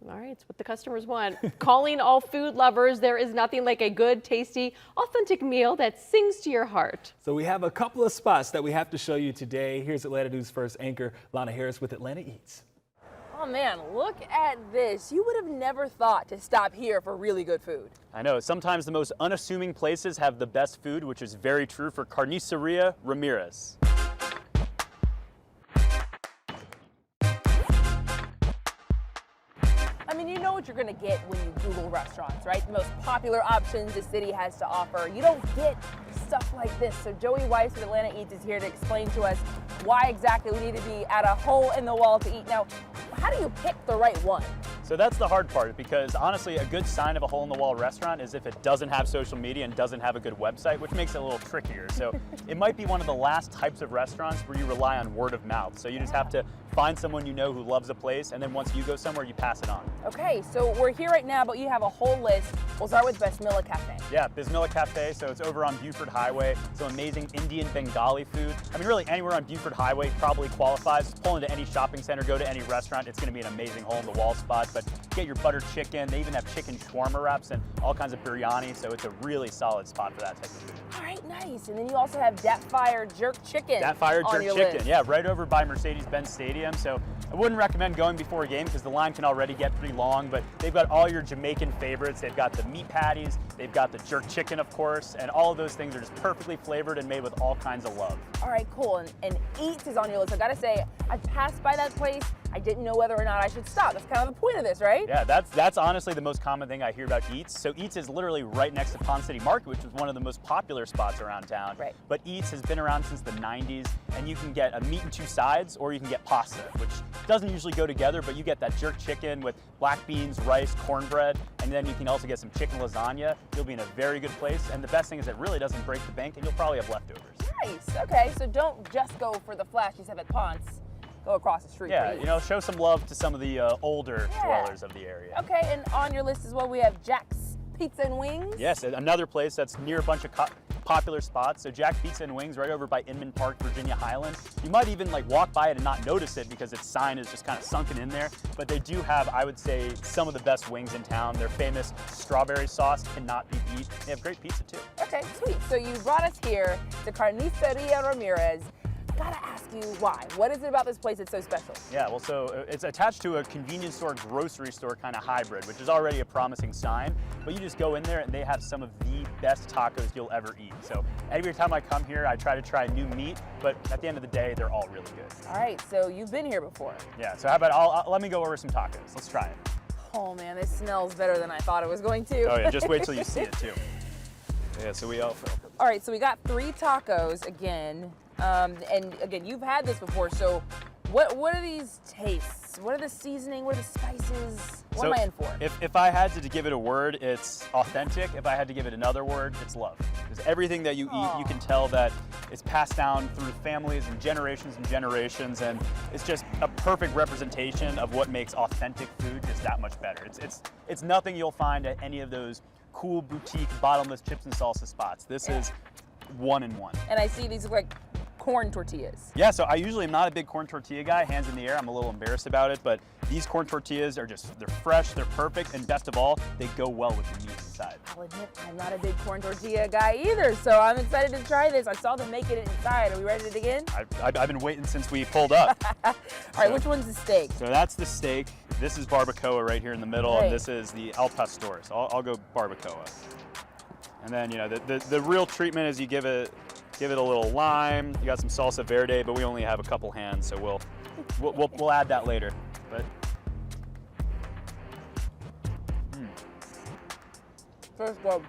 All right, it's what the customers want. Calling all food lovers, there is nothing like a good, tasty, authentic meal that sings to your heart. So we have a couple of spots that we have to show you today. Here's Atlanta News First anchor Lana Harris with Atlanta Eats. Oh man, look at this. You would have never thought to stop here for really good food. I know, sometimes the most unassuming places have the best food, which is very true for Carniceria Ramirez. I mean, you know what you're gonna get when you Google restaurants, right? The most popular options the city has to offer. You don't get stuff like this. So Joey Weiss with Atlanta Eats is here to explain to us why exactly we need to be at a hole in the wall to eat. Now, how do you pick the right one? So that's the hard part, because honestly, a good sign of a hole-in-the-wall restaurant is if it doesn't have social media and doesn't have a good website, which makes it a little trickier. So it might be one of the last types of restaurants where you rely on word of mouth. So you just have to find someone you know who loves a place, and then once you go somewhere, you pass it on. Okay, so we're here right now, but you have a whole list. We'll start with Bismillah Cafe. Yeah, Bismillah Cafe, so it's over on Buford Highway. Some amazing Indian Bengali food. I mean, really anywhere on Buford Highway probably qualifies. Just pull into any shopping center, go to any restaurant, it's gonna be an amazing hole-in-the-wall spot. But get your butter chicken. They even have chicken shawarma wraps and all kinds of biryani, so it's a really solid spot for that type of food. All right, nice. And then you also have Dat Fire Jerk Chicken. Dat Fire Jerk Chicken, list. yeah, right over by Mercedes-Benz Stadium. So I wouldn't recommend going before a game because the line can already get pretty long, but they've got all your Jamaican favorites. They've got the meat patties, they've got the jerk chicken, of course, and all of those things are just perfectly flavored and made with all kinds of love. All right, cool. And Eats is on your list. I gotta say, I passed by that place. I didn't know whether or not I should stop. That's kind of the point of this, right? Yeah, that's honestly the most common thing I hear about Eats. So Eats is literally right next to Pond City Market, which is one of the most popular spots around town. Right. But Eats has been around since the 90s, and you can get a meat and two sides, or you can get pasta, which doesn't usually go together, but you get that jerk chicken with black beans, rice, cornbread, and then you can also get some chicken lasagna. You'll be in a very good place, and the best thing is it really doesn't break the bank, and you'll probably have leftovers. Nice, okay, so don't just go for the flashy stuff at Ponce. Go across the street. Yeah, you know, show some love to some of the older dwellers of the area. Okay, and on your list as well, we have Jack's Pizza and Wings. Yes, another place that's near a bunch of popular spots. So Jack Pizza and Wings right over by Inman Park, Virginia Highland. You might even like walk by it and not notice it because its sign is just kind of sunken in there. But they do have, I would say, some of the best wings in town. Their famous strawberry sauce cannot be beat. They have great pizza too. Okay, sweet. So you brought us here to Carniceria Ramirez. Gotta ask you why. What is it about this place that's so special? Yeah, well, so it's attached to a convenience store, grocery store kind of hybrid, which is already a promising sign. But you just go in there and they have some of the best tacos you'll ever eat. So every time I come here, I try to try new meat, but at the end of the day, they're all really good. All right, so you've been here before. Yeah, so how about let me go over some tacos. Let's try it. Oh man, this smells better than I thought it was going to. Oh yeah, just wait till you see it too. Yeah, so we all right, so we got 3 tacos again. And again, you've had this before, so what are these tastes? What are the seasoning? What are the spices? What am I in for? If I had to give it a word, it's authentic. If I had to give it another word, it's love. Because everything that you eat, you can tell that it's passed down through families and generations, and it's just a perfect representation of what makes authentic food just that much better. It's nothing you'll find at any of those cool boutique bottomless chips and salsa spots. This is one in one. And I see these look like corn tortillas. Yeah, so I usually am not a big corn tortilla guy, hands in the air. I'm a little embarrassed about it, but these corn tortillas are they're fresh, they're perfect, and best of all, they go well with the meat inside. I'll admit, I'm not a big corn tortilla guy either, so I'm excited to try this. I saw them making it inside. Are we ready to dig in? I've been waiting since we pulled up. All right, which one's the steak? So that's the steak. This is barbacoa right here in the middle, and this is the al pastor. So I'll go barbacoa. And then, you know, the real treatment is you give it a little lime. You got some salsa verde, but we only have a couple hands, so we'll add that later. But First one.